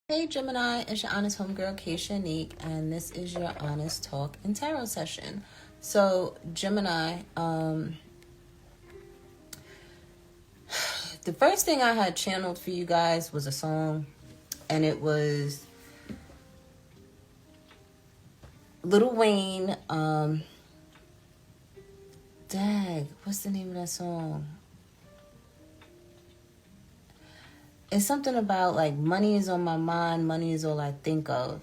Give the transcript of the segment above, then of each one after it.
Hey Gemini, it's your honest homegirl, Keisha Neek, and this is your honest talk and tarot session. So Gemini, the first thing I had channeled for you guys was a song, and it was Lil Wayne. What's the name of that song? It's something about like money is on my mind, money is all I think of.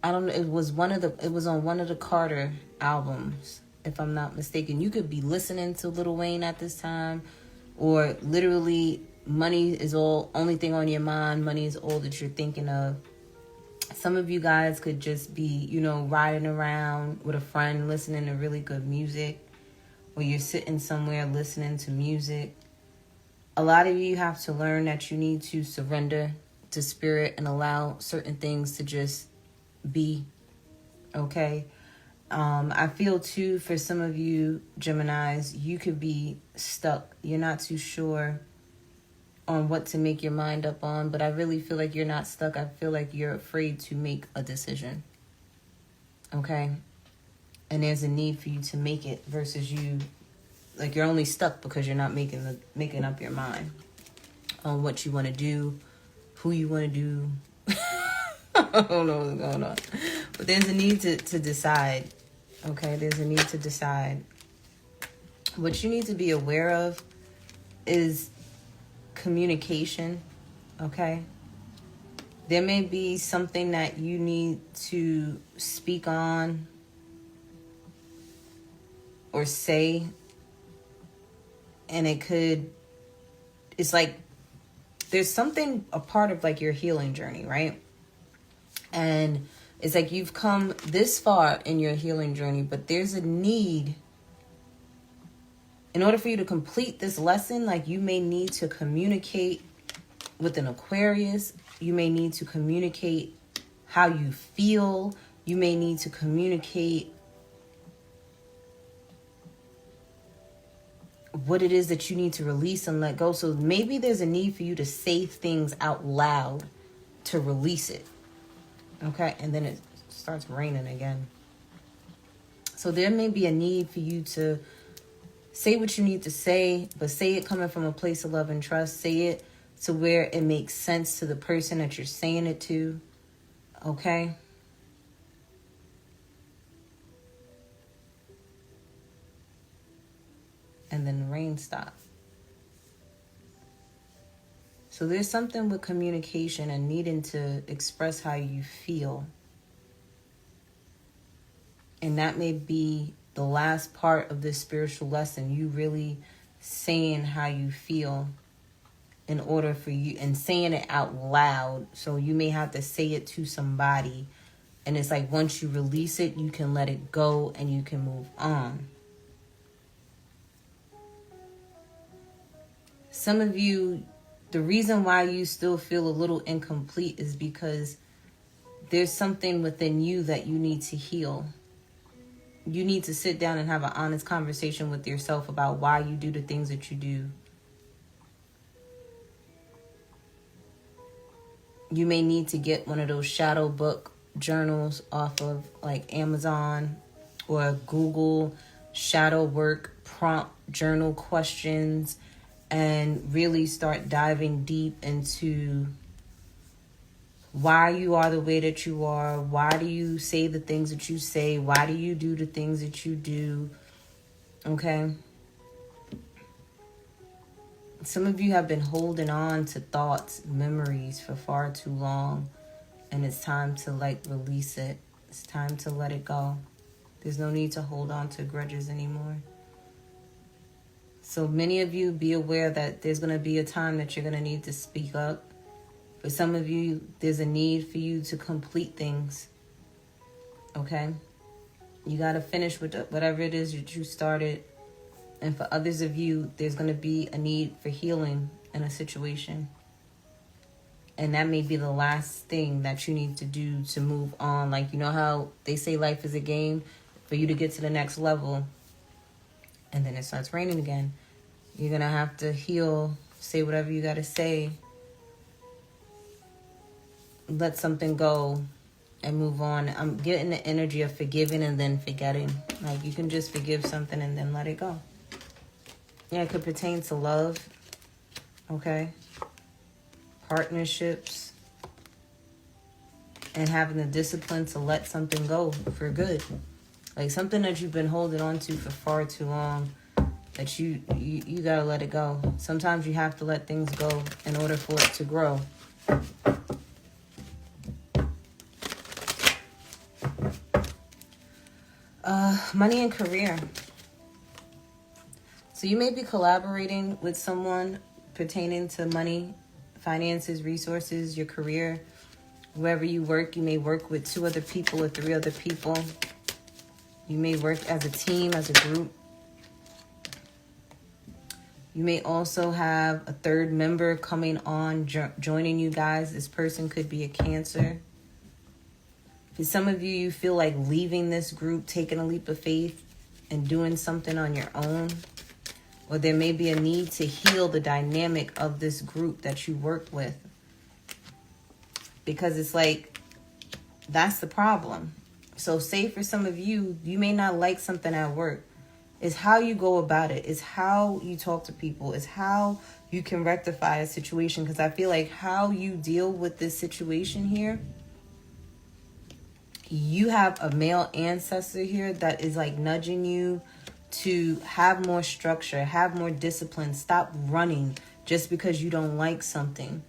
I don't know. It was on one of the Carter albums, if I'm not mistaken. You could be listening to Lil Wayne at this time, or literally money is only thing on your mind. Money is all that you're thinking of. Some of you guys could just be, riding around with a friend listening to really good music, or you're sitting somewhere listening to music. A lot of you have to learn that you need to surrender to spirit and allow certain things to just be, okay? I feel too, for some of you Geminis, you could be stuck. You're not too sure on what to make your mind up on, but I really feel like you're not stuck. I feel like you're afraid to make a decision, okay? And there's a need for you to make it versus you, like you're only stuck because you're not making up your mind on what you want to do, who you want to do. I don't know what's going on. But there's a need to decide. Okay, there's a need to decide. What you need to be aware of is communication. Okay? There may be something that you need to speak on or say. And it's like there's something, a part of like your healing journey, right? And it's like you've come this far in your healing journey, but there's a need. In order for you to complete this lesson, like you may need to communicate with an Aquarius. You may need to communicate how you feel. You may need to communicate what it is that you need to release and let go. So maybe there's a need for you to say things out loud to release it. Okay, and then it starts raining again. So there may be a need for you to say what you need to say, but say it coming from a place of love and trust. Say it to where it makes sense to the person that you're saying it to. Okay? And then the rain stops. So there's something with communication and needing to express how you feel. And that may be the last part of this spiritual lesson. You really saying how you feel in order for you, and saying it out loud. So you may have to say it to somebody. And it's like once you release it, you can let it go and you can move on. Some of you, the reason why you still feel a little incomplete is because there's something within you that you need to heal. You need to sit down and have an honest conversation with yourself about why you do the things that you do. You may need to get one of those shadow book journals off of like Amazon or Google shadow work prompt journal questions and really start diving deep into why you are the way that you are. Why do you say the things that you say? Why do you do the things that you do? Okay? Some of you have been holding on to thoughts, memories for far too long. And it's time to release it. It's time to let it go. There's no need to hold on to grudges anymore. So many of you, be aware that there's going to be a time that you're going to need to speak up. For some of you, there's a need for you to complete things. Okay? You got to finish with whatever it is that you started. And for others of you, there's going to be a need for healing in a situation. And that may be the last thing that you need to do to move on. Like, you know how they say life is a game? For you to get to the next level, and then it starts raining again. You're going to have to heal, say whatever you got to say let something go and move on. I'm getting the energy of forgiving and then forgetting. Like, you can just forgive something and then let it go. Yeah, it could pertain to love. Okay. Partnerships. And having the discipline to let something go for good. Like, something that you've been holding on to for far too long, that you gotta let it go. Sometimes you have to let things go in order for it to grow. Money and career. So you may be collaborating with someone pertaining to money, finances, resources, your career. Wherever you work, you may work with 2 other people or 3 other people. You may work as a team, as a group. You may also have a 3rd member coming on, joining you guys. This person could be a Cancer. For some of you, you feel like leaving this group, taking a leap of faith, and doing something on your own. Or there may be a need to heal the dynamic of this group that you work with. Because it's like, that's the problem. So say for some of you, you may not like something at work. It's how you go about it. It's how you talk to people. It's how you can rectify a situation. Because I feel like how you deal with this situation here, you have a male ancestor here that is like nudging you to have more structure, have more discipline. Stop running just because you don't like something.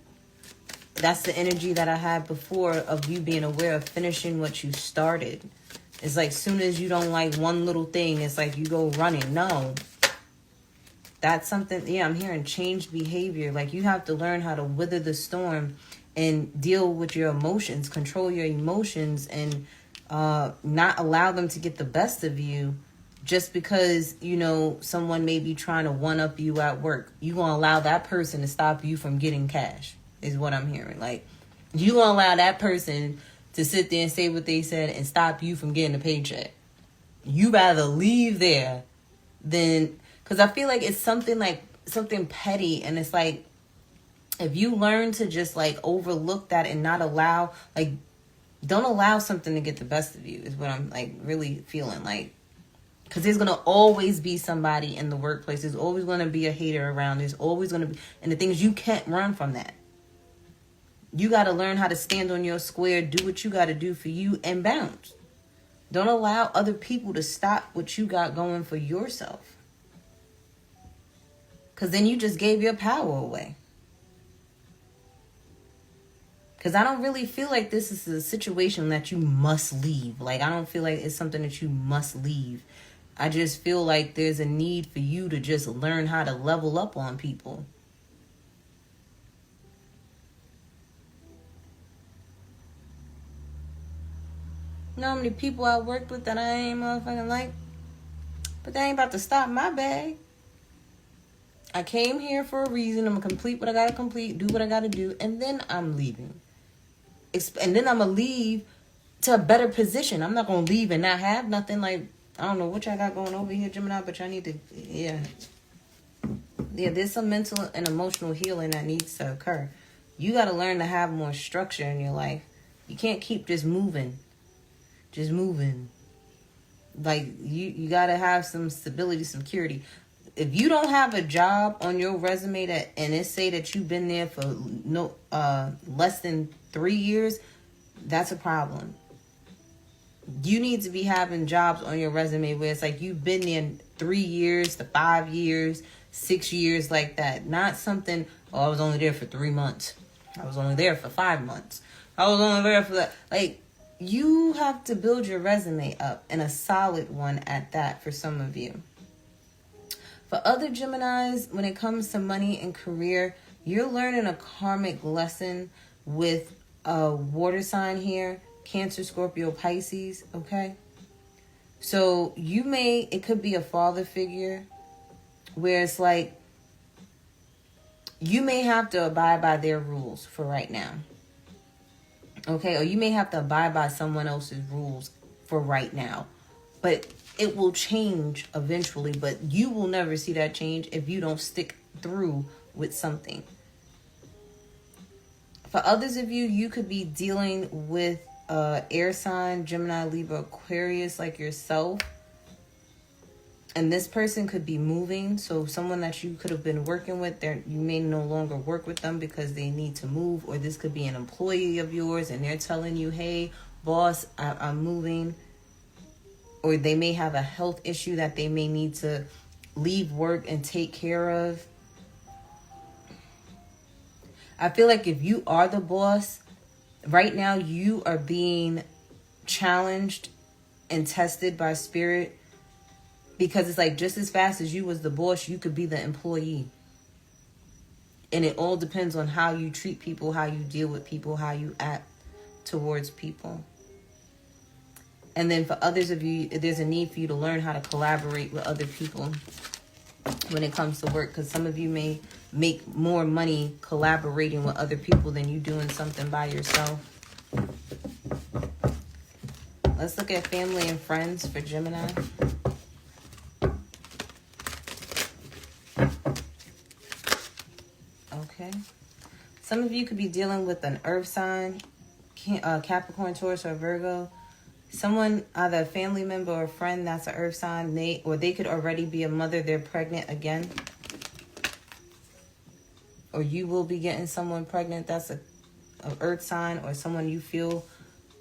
That's the energy that I had before of you being aware of finishing what you started. It's like soon as you don't like one little thing, it's like you go running. No. That's something, yeah, I'm hearing changed behavior. Like, you have to learn how to weather the storm and deal with your emotions, control your emotions, and not allow them to get the best of you just because, you know, someone may be trying to one-up you at work. You gonna allow that person to stop you from getting cash, is what I'm hearing. Like, you gonna allow that person to sit there and say what they said and stop you from getting a paycheck. You rather leave there than... Because I feel like it's something like something petty, and it's like, if you learn to just like overlook that and not allow, like, don't allow something to get the best of you, is what I'm like really feeling like. Because there's going to always be somebody in the workplace. There's always going to be a hater around. There's always going to be, and the things, you can't run from that. You got to learn how to stand on your square, do what you got to do for you, and bounce. Don't allow other people to stop what you got going for yourself. Because then you just gave your power away. Because I don't really feel like this is a situation that you must leave. Like, I don't feel like it's something that you must leave. I just feel like there's a need for you to just learn how to level up on people. You know how many people I worked with that I ain't motherfucking like? But they ain't about to stop my bag. I came here for a reason. I'm going to complete what I got to complete, do what I got to do, and then I'm leaving. And then I'm going to leave to a better position. I'm not going to leave and not have nothing. Like, I don't know what y'all got going over here, Gemini, but y'all need to, yeah. Yeah, there's some mental and emotional healing that needs to occur. You got to learn to have more structure in your life. You can't keep just moving. Just moving. Like, you got to have some stability, security. If you don't have a job on your resume and it say that you've been there for less than 3 years, that's a problem. You need to be having jobs on your resume where it's like you've been there 3 years to 5 years, 6 years, like that. Not something, oh, I was only there for 3 months. I was only there for 5 months. I was only there for that. Like, you have to build your resume up, and a solid one at that for some of you. For other Geminis, when it comes to money and career, you're learning a karmic lesson with a water sign here, Cancer, Scorpio, Pisces, okay? So it could be a father figure where it's like, you may have to abide by their rules for right now. Okay, or you may have to abide by someone else's rules for right now. But it will change eventually, but you will never see that change if you don't stick through with something. For others of you, you could be dealing with air sign, Gemini, Libra, Aquarius, like yourself. And this person could be moving. So someone that you could have been working with, you may no longer work with them because they need to move. Or this could be an employee of yours and they're telling you, hey, boss, I'm moving. Or they may have a health issue that they may need to leave work and take care of. I feel like if you are the boss, right now you are being challenged and tested by spirit. Because it's like just as fast as you was the boss, you could be the employee. And it all depends on how you treat people, how you deal with people, how you act towards people. And then for others of you, there's a need for you to learn how to collaborate with other people when it comes to work. Because some of you may make more money collaborating with other people than you doing something by yourself. Let's look at family and friends for Gemini. Okay. Some of you could be dealing with an earth sign, Capricorn, Taurus, or Virgo. Someone, either a family member or a friend that's an earth sign, they could already be a mother, they're pregnant again. Or you will be getting someone pregnant that's a earth sign, or someone you feel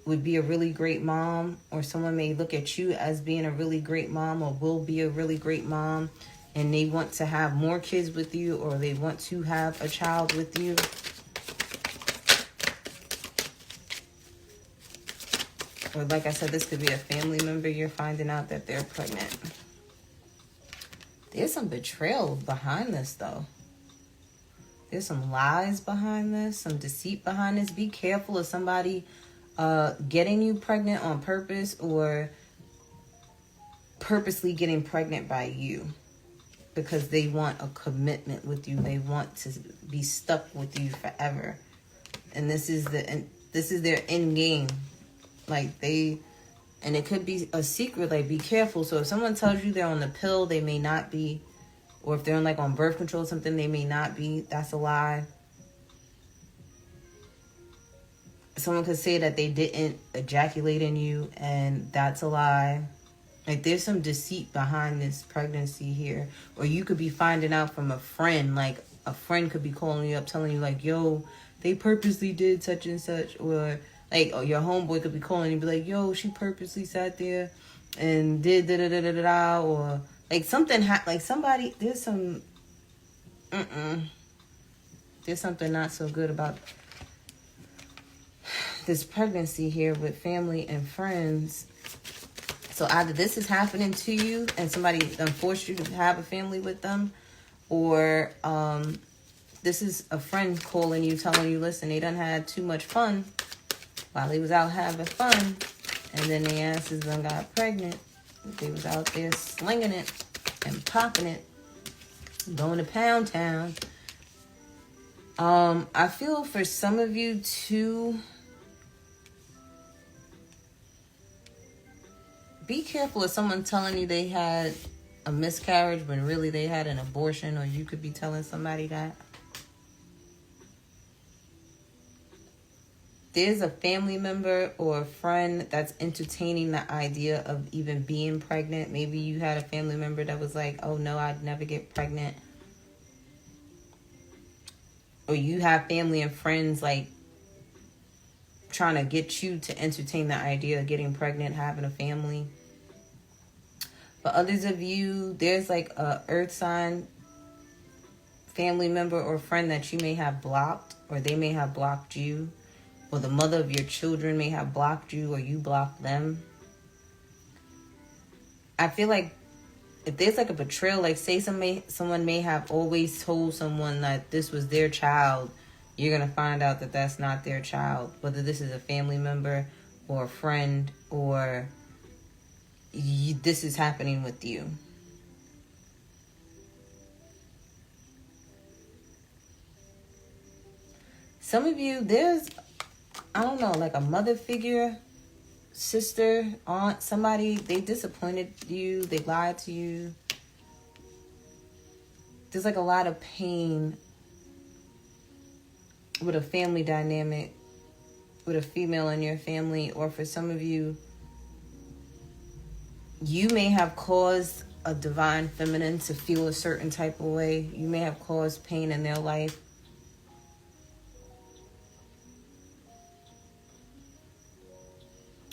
would be a really great mom, or someone may look at you as being a really great mom or will be a really great mom, and they want to have more kids with you, or they want to have a child with you. Or like I said, this could be a family member. You're finding out that they're pregnant. There's some betrayal behind this, though. There's some lies behind this, some deceit behind this. Be careful of somebody getting you pregnant on purpose or purposely getting pregnant by you because they want a commitment with you. They want to be stuck with you forever. And this is their end game. Like and it could be a secret, like be careful. So if someone tells you they're on the pill, they may not be. Or if they're on birth control or something, they may not be. That's a lie. Someone could say that they didn't ejaculate in you, and that's a lie. Like there's some deceit behind this pregnancy here. Or you could be finding out from a friend. Like a friend could be calling you up telling you like, yo, they purposely did such and such. Or like your homeboy could be calling you and be like, yo, she purposely sat there and did da-da-da-da-da. Or like something, like somebody, there's some, there's something not so good about this pregnancy here with family and friends. So either this is happening to you and somebody done forced you to have a family with them, or this is a friend calling you, telling you, listen, they done had too much fun while they was out having fun, and then their asses done got pregnant. They was out there slinging it and popping it, going to Pound Town. I feel for some of you too, be careful of someone telling you they had a miscarriage when really they had an abortion, or you could be telling somebody that. There's a family member or a friend that's entertaining the idea of even being pregnant. Maybe you had a family member that was like, oh no, I'd never get pregnant. Or you have family and friends like trying to get you to entertain the idea of getting pregnant, having a family. For others of you, there's like a earth sign family member or friend that you may have blocked, or they may have blocked you. Or the mother of your children may have blocked you, or you blocked them. I feel like if there's like a betrayal, like say someone may have always told someone that this was their child, you're going to find out that that's not their child. Whether this is a family member or a friend, or this is happening with you. Some of you, there's, I don't know, like a mother figure, sister, aunt, somebody, they disappointed you, they lied to you. There's like a lot of pain with a family dynamic, with a female in your family, or for some of you, you may have caused a divine feminine to feel a certain type of way. You may have caused pain in their life.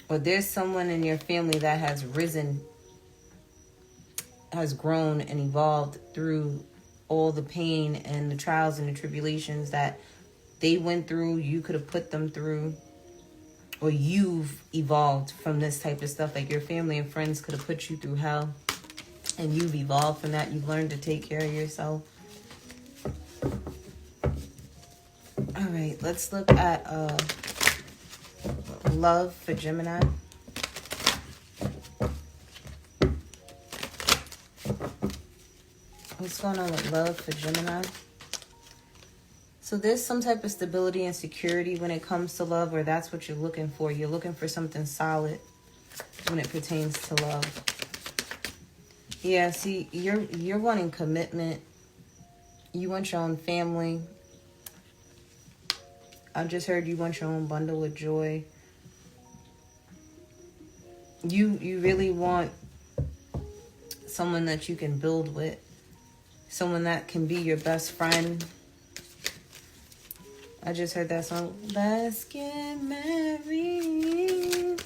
Or there's someone in your family that has risen, has grown and evolved through all the pain and the trials and the tribulations that they went through. You could have put them through. Or you've evolved from this type of stuff. Like your family and friends could have put you through hell. And you've evolved from that. You've learned to take care of yourself. All right, let's look at love for Gemini. What's going on with love for Gemini? So there's some type of stability and security when it comes to love, or that's what you're looking for. You're looking for something solid when it pertains to love. Yeah, see, you're wanting commitment. You want your own family. I just heard you want your own bundle of joy. You really want someone that you can build with. Someone that can be your best friend. I just heard that song. Let's get married.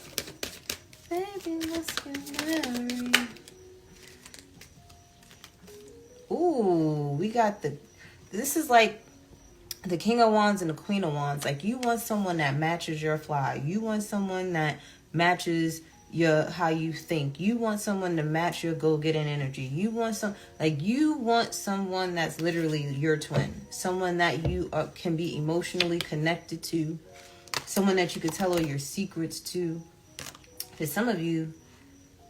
Baby, let's get married. Ooh, we got this is like the King of Wands and the Queen of Wands. Like, you want someone that matches your fly. You want someone that matches how you think. You want someone to match your go-getting energy. You want someone that's literally your twin. Someone that you can be emotionally connected to. Someone that you could tell all your secrets to. For some of you,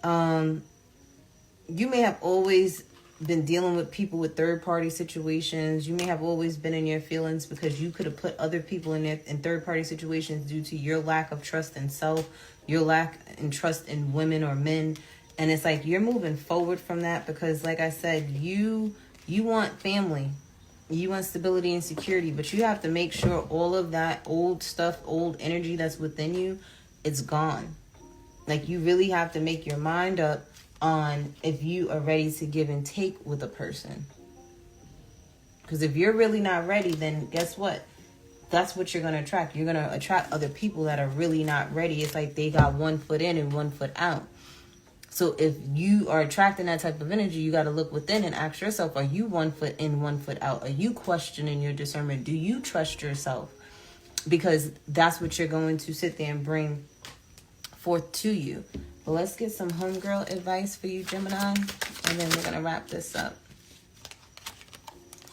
you may have always been dealing with people with third-party situations. You may have always been in your feelings because you could have put other people in third-party situations due to your lack of trust in self, your lack in trust in women or men. And it's like you're moving forward from that because, like I said, you want family. You want stability and security, but you have to make sure all of that old stuff, old energy that's within you, it's gone. Like, you really have to make your mind up on if you are ready to give and take with a person. Because if you're really not ready, then guess what? That's what you're going to attract. You're going to attract other people that are really not ready. It's like they got 1 foot in and 1 foot out. So if you are attracting that type of energy, you got to look within and ask yourself, are you 1 foot in, 1 foot out? Are you questioning your discernment? Do you trust yourself? Because that's what you're going to sit there and bring forth to you. But let's get some homegirl advice for you, Gemini, and then we're going to wrap this up.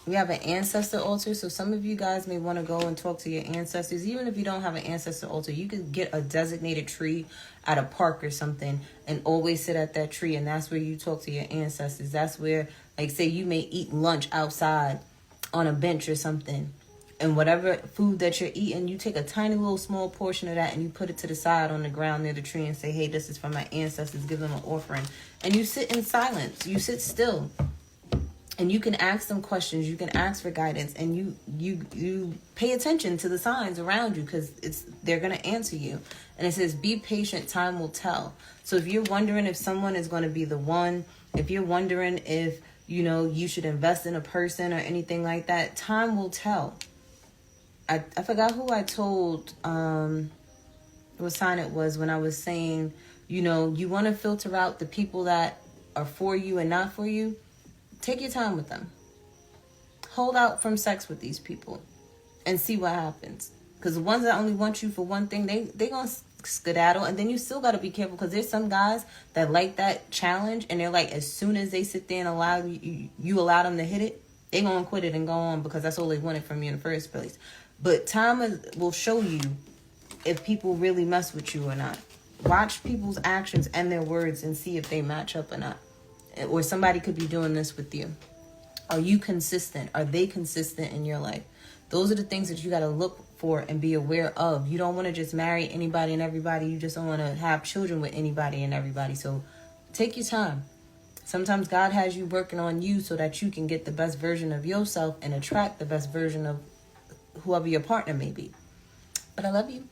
We have an ancestor altar, so some of you guys may want to go and talk to your ancestors. Even if you don't have an ancestor altar, you could get a designated tree at a park or something and always sit at that tree, and that's where you talk to your ancestors. That's where, like, say you may eat lunch outside on a bench or something, and whatever food that you're eating, you take a tiny little small portion of that and you put it to the side on the ground near the tree and say, hey, this is from my ancestors. Give them an offering. And you sit in silence. You sit still. And you can ask them questions. You can ask for guidance. And you pay attention to the signs around you because they're going to answer you. And it says, be patient. Time will tell. So if you're wondering if someone is going to be the one, if you're wondering if, you should invest in a person or anything like that, time will tell. I forgot who I told what sign it was when I was saying, you want to filter out the people that are for you and not for you. Take your time with them. Hold out from sex with these people and see what happens. Because the ones that only want you for one thing, they going to skedaddle. And then you still got to be careful because there's some guys that like that challenge. And they're like, as soon as they sit there and allow you allow them to hit it, they going to quit it and go on because that's all they wanted from you in the first place. But time will show you if people really mess with you or not. Watch people's actions and their words and see if they match up or not. Or somebody could be doing this with you. Are you consistent? Are they consistent in your life? Those are the things that you got to look for and be aware of. You don't want to just marry anybody and everybody. You just don't want to have children with anybody and everybody. So take your time. Sometimes God has you working on you so that you can get the best version of yourself and attract the best version of whoever your partner may be. But I love you.